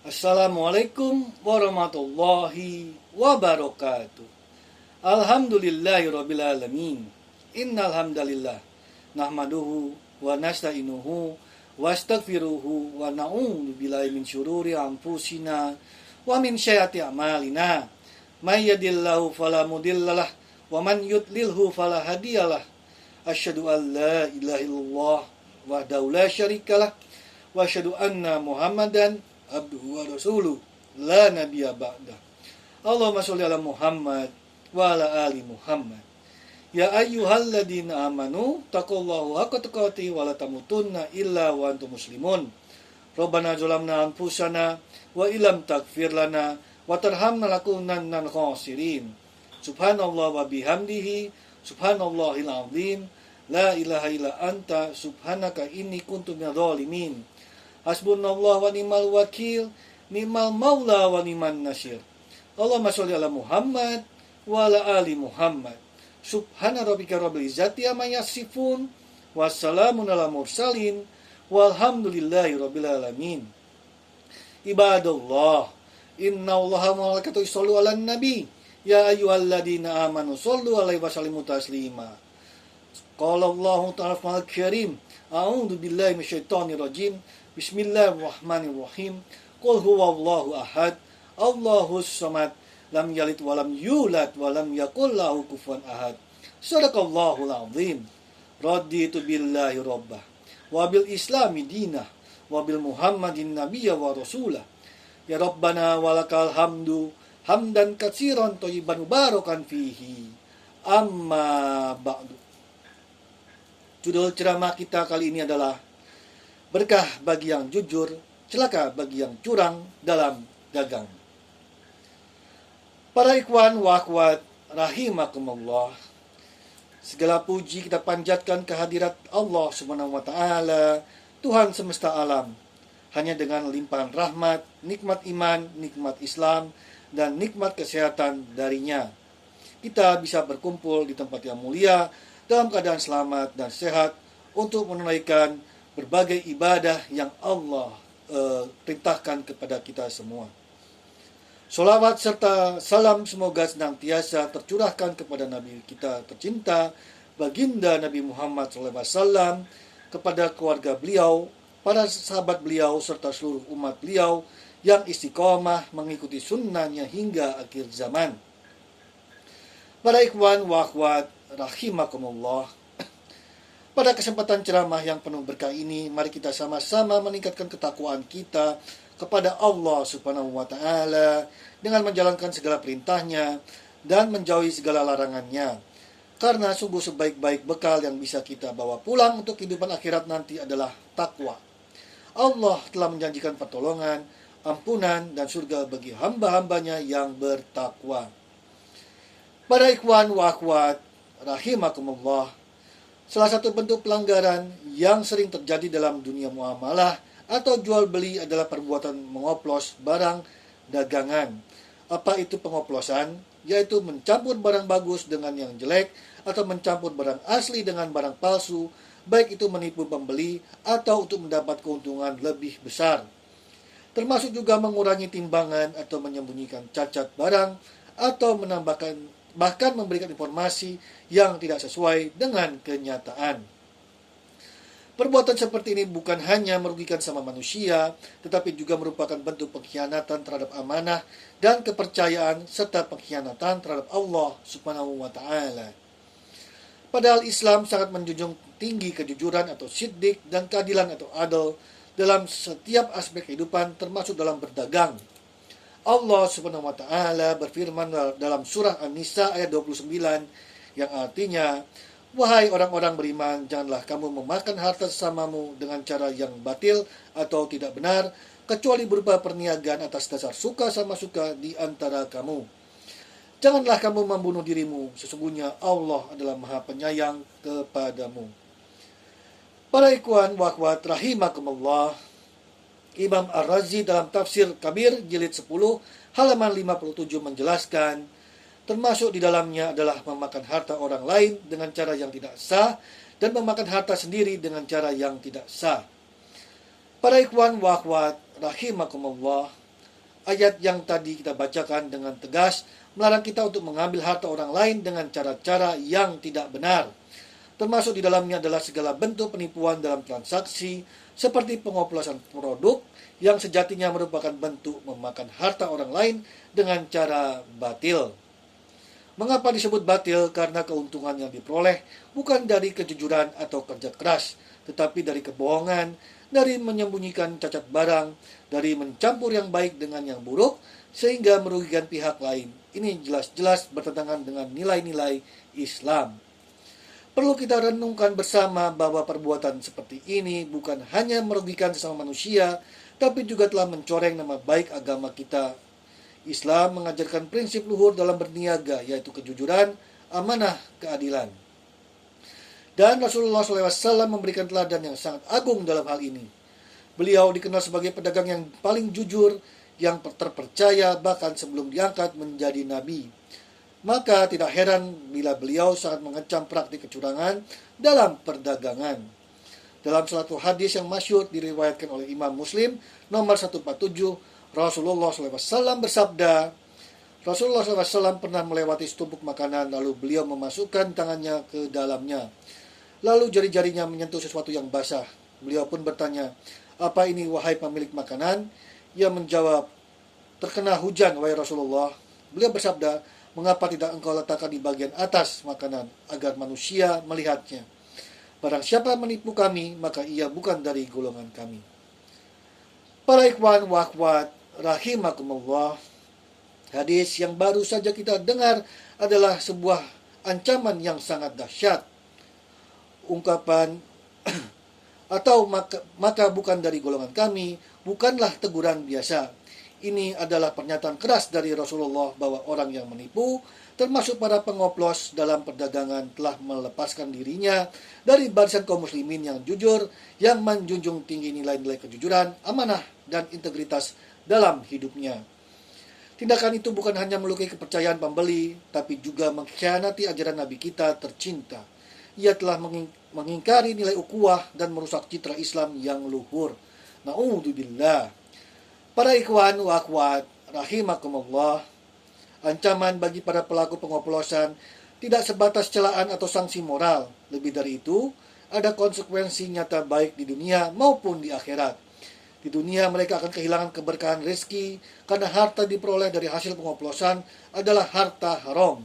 Assalamualaikum warahmatullahi wabarakatuh. Alhamdulillahirabbil alamin. Innal hamdalillah nahmaduhu wa nasta'inuhu wa astaghfiruhu wa na'udzu billahi min syururi anfusina wa min sayyiati a'malina. May yahdihillahu fala mudhillalah wa man yudlilhu fala hadiyalah. Asyhadu an la ilaha illallah wahdahu la syarikalah wa asyhadu anna Muhammadan abduhu wa rasuluh la nabiyya ba'dah. Allahumma sholli ala Muhammad wa ala ali Muhammad. Ya ayyuhalladzina amanu taqullaha haqqa tuqatih wa la tamutunna illa wa antum muslimun. Rabbana zalamna anfusana wa illam taghfir lana wa tarhamna lakunanna minal khasirin. Subhanallah wa bihamdihi subhanallahil azim. La ilaha illa anta subhanaka inni kuntu minadh dhalimin. Hasbunallah wa ni'mal wakil, ni'mal maula wa ni'man nasir. Allahumma sholli ala Muhammad wa ala ali Muhammad. Subhana rabbika rabbil izzati amma yasifun, wassalamun ala mursalin, walhamdulillahi rabbil alamin. Ibadallah, innallaha wa malaikatahu yushollu 'alan nabi, ya ayyuhalladzina amanu shollu 'alaihi wa sallimu taslima. Qala Allahu ta'ala fil karim, a'udzu billahi minasyaitonir rajim. Bismillahirrahmanirrahim. Qul huwallahu ahad, Allahus samad, lam yalid wa lam yulad wa lam yakul lahu kufuwan ahad. Shadaqallahul azim. Raditu billahi rabbah wa bil islami dinah wa bil Muhammadin nabiyya wa rasulah. Ya Rabbana walakal hamdu hamdan katsiran thayyiban mubarakan fihi. Amma ba'du. Judul ceramah kita kali ini adalah berkah bagi yang jujur, celaka bagi yang curang dalam dagang. Para ikhwan wa akhwat rahimakumullah, segala puji kita panjatkan kehadirat Allah Subhanahu wa taala, Tuhan semesta alam. Hanya dengan limpahan rahmat, nikmat iman, nikmat Islam, dan nikmat kesehatan darinya, kita bisa berkumpul di tempat yang mulia dalam keadaan selamat dan sehat untuk menunaikan berbagai ibadah yang Allah perintahkan kepada kita semua. Sholawat serta salam semoga senantiasa tercurahkan kepada Nabi kita tercinta, baginda Nabi Muhammad SAW, kepada keluarga beliau, para sahabat beliau, serta seluruh umat beliau yang istiqomah mengikuti sunnahnya hingga akhir zaman. Para ikhwan wa akhwat rahimakumullah, pada kesempatan ceramah yang penuh berkah ini, mari kita sama-sama meningkatkan ketakwaan kita kepada Allah Subhanahu wa taala dengan menjalankan segala perintahnya dan menjauhi segala larangannya. Karena sungguh sebaik-baik bekal yang bisa kita bawa pulang untuk kehidupan akhirat nanti adalah takwa. Allah telah menjanjikan pertolongan, ampunan, dan surga bagi hamba-hambanya yang bertakwa. Para ikhwan wa akhwat rahimakumullah, salah satu bentuk pelanggaran yang sering terjadi dalam dunia muamalah atau jual beli adalah perbuatan mengoplos barang dagangan. Apa itu pengoplosan? Yaitu mencampur barang bagus dengan yang jelek atau mencampur barang asli dengan barang palsu, baik itu menipu pembeli atau untuk mendapat keuntungan lebih besar. Termasuk juga mengurangi timbangan atau menyembunyikan cacat barang atau bahkan memberikan informasi yang tidak sesuai dengan kenyataan. Perbuatan seperti ini bukan hanya merugikan sama manusia, tetapi juga merupakan bentuk pengkhianatan terhadap amanah dan kepercayaan, serta pengkhianatan terhadap Allah Subhanahu wa taala. Padahal Islam sangat menjunjung tinggi kejujuran atau siddiq dan keadilan atau adil dalam setiap aspek kehidupan, termasuk dalam berdagang. Allah Subhanahu wa taala berfirman dalam surah An-Nisa ayat 29 yang artinya, wahai orang-orang beriman, janganlah kamu memakan harta sesamamu dengan cara yang batil atau tidak benar, kecuali berupa perniagaan atas dasar suka sama suka di antara kamu. Janganlah kamu membunuh dirimu, sesungguhnya Allah adalah Maha Penyayang kepadamu. Para ikhwan wa akhwat rahimakumullah, Imam Ar-Razi dalam Tafsir Kabir jilid 10 halaman 57 menjelaskan, termasuk di dalamnya adalah memakan harta orang lain dengan cara yang tidak sah dan memakan harta sendiri dengan cara yang tidak sah. Para ikhwan wa akhwat rahimakumullah, Ayat yang tadi kita bacakan dengan tegas melarang kita untuk mengambil harta orang lain dengan cara-cara yang tidak benar. Termasuk di dalamnya adalah segala bentuk penipuan dalam transaksi seperti pengoplosan produk yang sejatinya merupakan bentuk memakan harta orang lain dengan cara batil. Mengapa disebut batil? Karena keuntungan yang diperoleh bukan dari kejujuran atau kerja keras, tetapi dari kebohongan, dari menyembunyikan cacat barang, dari mencampur yang baik dengan yang buruk, sehingga merugikan pihak lain. Ini jelas-jelas bertentangan dengan nilai-nilai Islam. Perlu kita renungkan bersama bahwa perbuatan seperti ini bukan hanya merugikan sesama manusia, tapi juga telah mencoreng nama baik agama kita. Islam mengajarkan prinsip luhur dalam berniaga, yaitu kejujuran, amanah, keadilan. Dan Rasulullah SAW memberikan teladan yang sangat agung dalam hal ini. Beliau dikenal sebagai pedagang yang paling jujur, yang terpercaya bahkan sebelum diangkat menjadi nabi. Maka tidak heran bila beliau sangat mengecam praktik kecurangan dalam perdagangan. Dalam suatu hadis yang masyhur diriwayatkan oleh Imam Muslim nomor 147, Rasulullah SAW bersabda, Rasulullah SAW pernah melewati setumpuk makanan, lalu beliau memasukkan tangannya ke dalamnya. Lalu jari-jarinya menyentuh sesuatu yang basah. Beliau pun bertanya, "Apa ini wahai pemilik makanan?" Ia menjawab, "Terkena hujan, wahai Rasulullah." Beliau bersabda, "Mengapa tidak engkau letakkan di bagian atas makanan, agar manusia melihatnya? Barang siapa menipu kami, maka ia bukan dari golongan kami." Para ikhwan wa akhwat, rahimakumullah, hadis yang baru saja kita dengar adalah sebuah ancaman yang sangat dahsyat. Ungkapan atau maka bukan dari golongan kami bukanlah teguran biasa. Ini adalah pernyataan keras dari Rasulullah bahwa orang yang menipu, termasuk para pengoplos dalam perdagangan, telah melepaskan dirinya dari barisan kaum muslimin yang jujur, yang menjunjung tinggi nilai-nilai kejujuran, amanah, dan integritas dalam hidupnya. Tindakan itu bukan hanya melukai kepercayaan pembeli, tapi juga mengkhianati ajaran Nabi kita tercinta. Ia telah mengingkari nilai ukhuwah dan merusak citra Islam yang luhur. Na'udzubillah. Para ikhwan wa akhwat, rahimakumullah, ancaman bagi para pelaku pengoplosan tidak sebatas celaan atau sanksi moral. Lebih dari itu, ada konsekuensi nyata baik di dunia maupun di akhirat. Di dunia mereka akan kehilangan keberkahan rezeki karena harta diperoleh dari hasil pengoplosan adalah harta haram.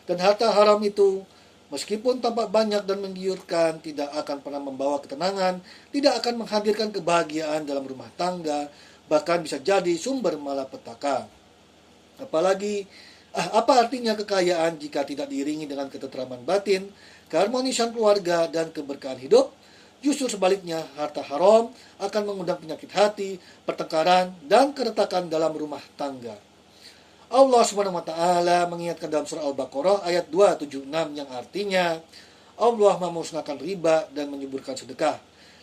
Dan harta haram itu, meskipun tampak banyak dan menggiurkan, tidak akan pernah membawa ketenangan, tidak akan menghadirkan kebahagiaan dalam rumah tangga, bahkan bisa jadi sumber malapetaka. Apalagi, apa artinya kekayaan jika tidak diiringi dengan ketentraman batin, keharmonisan keluarga, dan keberkahan hidup? Justru sebaliknya, harta haram akan mengundang penyakit hati, pertengkaran, dan keretakan dalam rumah tangga. Allah SWT mengingatkan dalam surah Al-Baqarah ayat 276 yang artinya, Allah memusnahkan riba dan menyuburkan sedekah,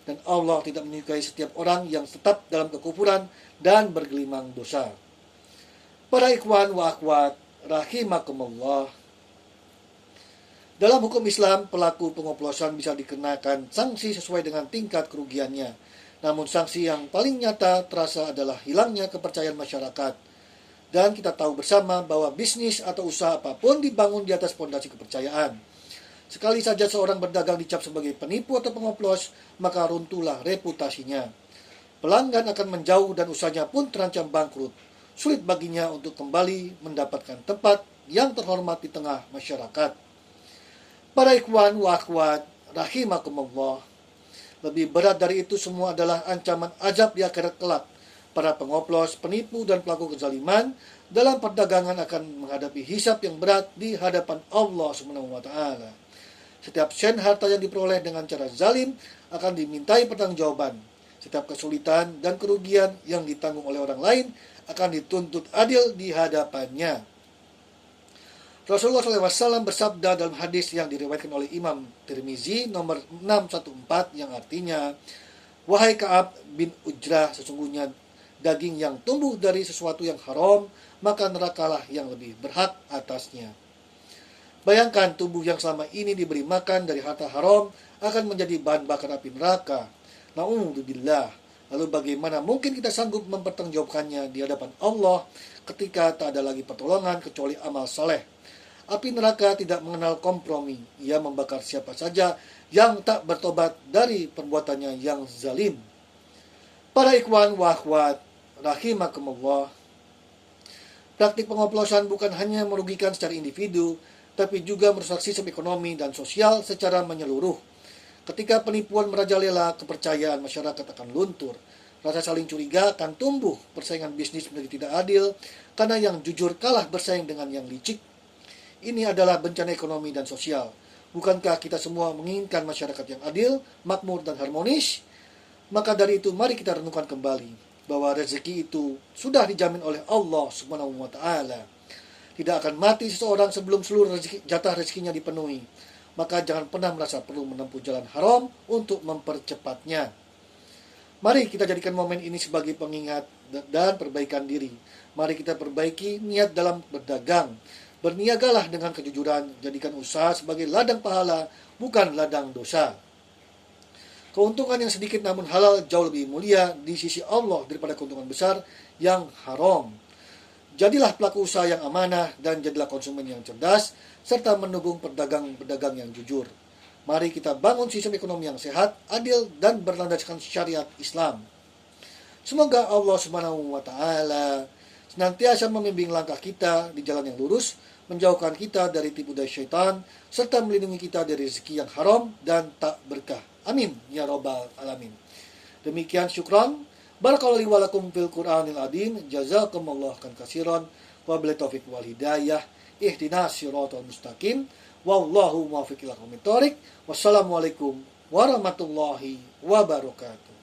dan Allah tidak menyukai setiap orang yang tetap dalam kekufuran dan bergelimang dosa. Para ikhwan wa akhwat, rahimakumullah, dalam hukum Islam, pelaku pengoplosan bisa dikenakan sanksi sesuai dengan tingkat kerugiannya. Namun sanksi yang paling nyata terasa adalah hilangnya kepercayaan masyarakat. Dan kita tahu bersama bahwa bisnis atau usaha apapun dibangun di atas fondasi kepercayaan. Sekali saja seorang berdagang dicap sebagai penipu atau pengoplos, maka runtuhlah reputasinya. Pelanggan akan menjauh dan usahanya pun terancam bangkrut. Sulit baginya untuk kembali mendapatkan tempat yang terhormat di tengah masyarakat. Para ikhwan wa akhwat, rahimakumullah, lebih berat dari itu semua adalah ancaman azab di akhirat kelak. Para pengoplos, penipu, dan pelaku kezaliman dalam perdagangan akan menghadapi hisab yang berat di hadapan Allah SWT. Setiap sen harta yang diperoleh dengan cara zalim akan dimintai pertanggungjawaban. Setiap kesulitan dan kerugian yang ditanggung oleh orang lain akan dituntut adil di hadapannya. Rasulullah SAW bersabda dalam hadis yang diriwayatkan oleh Imam Tirmizi nomor 614 yang artinya, "Wahai Ka'ab bin Ujrah, sesungguhnya daging yang tumbuh dari sesuatu yang haram, maka nerakalah yang lebih berhak atasnya." Bayangkan tubuh yang selama ini diberi makan dari harta haram akan menjadi bahan bakar api neraka. Na'udzubillah. Lalu bagaimana mungkin kita sanggup mempertanggungjawabkannya di hadapan Allah ketika tak ada lagi pertolongan kecuali amal soleh? Api neraka tidak mengenal kompromi. Ia membakar siapa saja yang tak bertobat dari perbuatannya yang zalim. Para ikhwan wa akhwat rahimakumullah, praktik pengoplosan bukan hanya merugikan secara individu, tapi juga merusak sistem ekonomi dan sosial secara menyeluruh. Ketika penipuan merajalela, kepercayaan masyarakat akan luntur. Rasa saling curiga akan tumbuh, persaingan bisnis menjadi tidak adil, karena yang jujur kalah bersaing dengan yang licik. Ini adalah bencana ekonomi dan sosial. Bukankah kita semua menginginkan masyarakat yang adil, makmur, dan harmonis? Maka dari itu, mari kita renungkan kembali bahwa rezeki itu sudah dijamin oleh Allah Subhanahu wa Ta'ala. Tidak akan mati seseorang sebelum seluruh jatah rezekinya dipenuhi. Maka jangan pernah merasa perlu menempuh jalan haram untuk mempercepatnya. Mari kita jadikan momen ini sebagai pengingat dan perbaikan diri. Mari kita perbaiki niat dalam berdagang. Berniagalah dengan kejujuran, jadikan usaha sebagai ladang pahala, bukan ladang dosa. Keuntungan yang sedikit namun halal jauh lebih mulia di sisi Allah daripada keuntungan besar yang haram. Jadilah pelaku usaha yang amanah dan jadilah konsumen yang cerdas, serta mendukung pedagang-pedagang yang jujur. Mari kita bangun sistem ekonomi yang sehat, adil, dan berlandaskan syariat Islam. Semoga Allah Subhanahu wa Ta'ala senantiasa membimbing langkah kita di jalan yang lurus, menjauhkan kita dari tipu daya syaitan, serta melindungi kita dari rezeki yang haram dan tak berkah. Amin ya rabbal alamin. Demikian, syukran. Barakallahu li wa lakum fil Qur'anil azim. Jazakumullah katsiran. Wabillahi taufiq wal hidayah. Ihdinas siratal mustaqim. Wallahu muwaffiq ila aqwamit thoriq. Wassalamualaikum warahmatullahi wabarakatuh.